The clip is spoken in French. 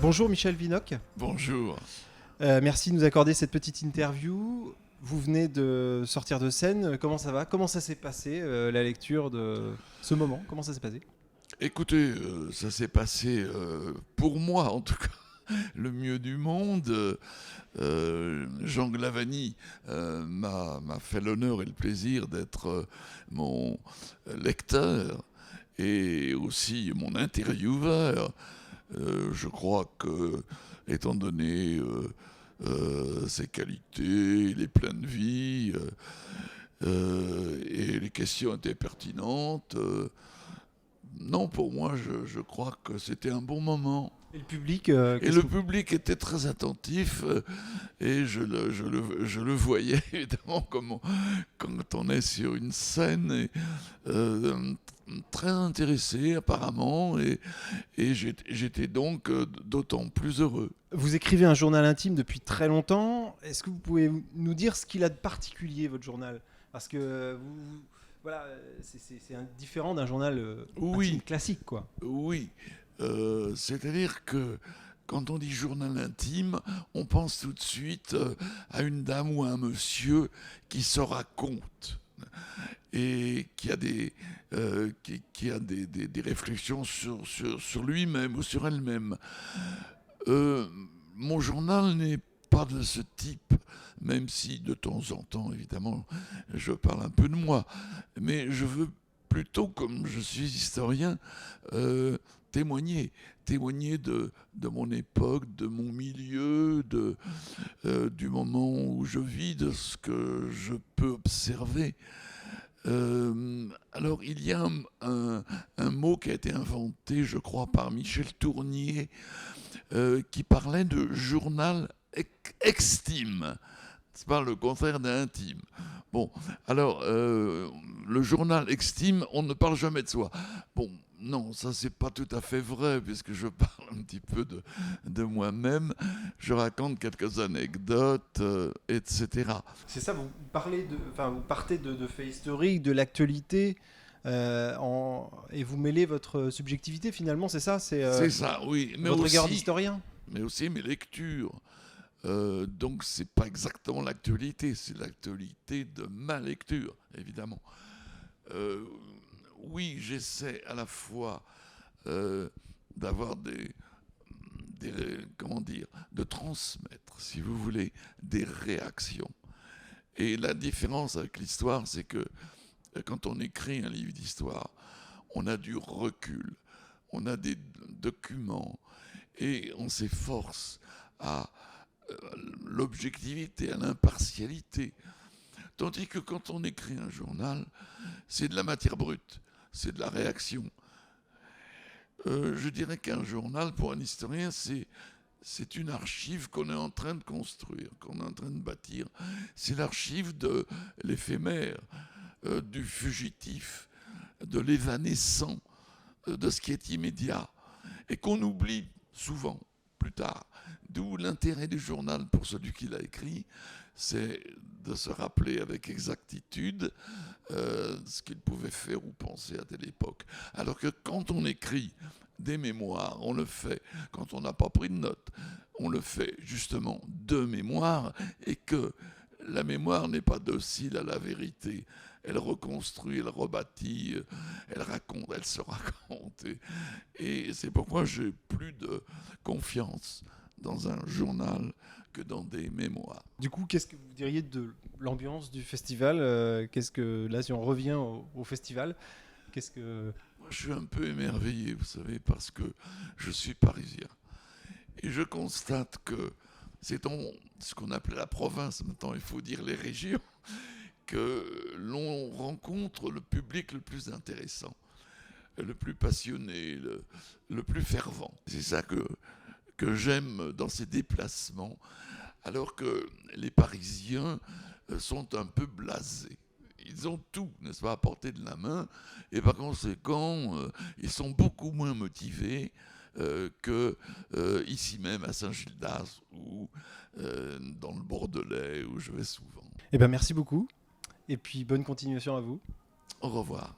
Bonjour Michel Vinocq. Bonjour. Merci de nous accorder cette petite interview. Vous venez de sortir de scène. Comment ça va? Comment ça s'est passé, la lecture de ce moment? Comment ça s'est passé? Écoutez, ça s'est passé, pour moi en tout cas, le mieux du monde. Jean Glavany m'a fait l'honneur et le plaisir d'être mon lecteur et aussi mon intervieweur. Je crois que, étant donné ses qualités, il est plein de vie, et les questions étaient pertinentes. Non, pour moi, je crois que c'était un bon moment. Et le public, Et le public était très attentif, et je le voyais évidemment quand on est sur une scène, et, très intéressé apparemment, et j'étais donc d'autant plus heureux. Vous écrivez un journal intime depuis très longtemps. Est-ce que vous pouvez nous dire ce qu'il a de particulier, votre journal? Parce que voilà, c'est différent d'un journal intime classique, quoi. Oui, c'est-à-dire que quand on dit journal intime, on pense tout de suite à une dame ou à un monsieur qui se raconte et qui a des réflexions sur lui-même ou sur elle-même. Mon journal n'est pas de ce type, même si de temps en temps, évidemment, je parle un peu de moi. Mais je veux plutôt, comme je suis historien, témoigner de mon époque, de mon milieu, du moment où je vis, de ce que je peux observer. Alors, il y a un mot qui a été inventé, je crois, par Michel Tournier, qui parlait de journal extime. C'est pas le contraire d'intime. Bon, alors, le journal extime, on ne parle jamais de soi. Bon, non, ça c'est pas tout à fait vrai, puisque je parle un petit peu de moi-même. Je raconte quelques anecdotes, etc. C'est ça, vous partez de faits historiques, de l'actualité, et vous mêlez votre subjectivité finalement, c'est ça? C'est ça, oui. Mais votre aussi, regard d'historien? mais aussi mes lectures. Donc c'est pas exactement l'actualité, c'est l'actualité de ma lecture, évidemment. Oui, j'essaie à la fois d'avoir comment dire, de transmettre, si vous voulez, des réactions. Et la différence avec l'histoire, c'est que quand on écrit un livre d'histoire, on a du recul, on a des documents, et on s'efforce à l'objectivité, à l'impartialité. Tandis que quand on écrit un journal, c'est de la matière brute, c'est de la réaction. Je dirais qu'un journal, pour un historien, c'est une archive qu'on est en train de construire, qu'on est en train de bâtir. C'est l'archive de l'éphémère, du fugitif, de l'évanescent, de ce qui est immédiat, et qu'on oublie souvent plus tard. D'où l'intérêt du journal pour celui qui l'a écrit, c'est de se rappeler avec exactitude ce qu'il pouvait faire ou penser à telle époque. Alors que quand on écrit des mémoires, on le fait quand on n'a pas pris de notes, on le fait justement de mémoire, et que la mémoire n'est pas docile à la vérité. Elle reconstruit, elle rebâtit, elle raconte, elle se raconte. Et c'est pourquoi j'ai plus de confiance dans un journal que dans des mémoires. Du coup, qu'est-ce que vous diriez de l'ambiance du festival? Là, si on revient au festival, qu'est-ce que... Moi, je suis un peu émerveillé, vous savez, parce que je suis parisien. Et je constate que c'est dans ce qu'on appelait la province, maintenant il faut dire les régions, que l'on rencontre le public le plus intéressant, le plus passionné, le plus fervent. C'est ça que j'aime dans ces déplacements, alors que les Parisiens sont un peu blasés. Ils ont tout, n'est-ce pas, à portée de la main, et par conséquent, ils sont beaucoup moins motivés que ici même à Saint-Gildas ou dans le Bordelais, où je vais souvent. Eh ben, merci beaucoup. Et puis bonne continuation à vous. Au revoir.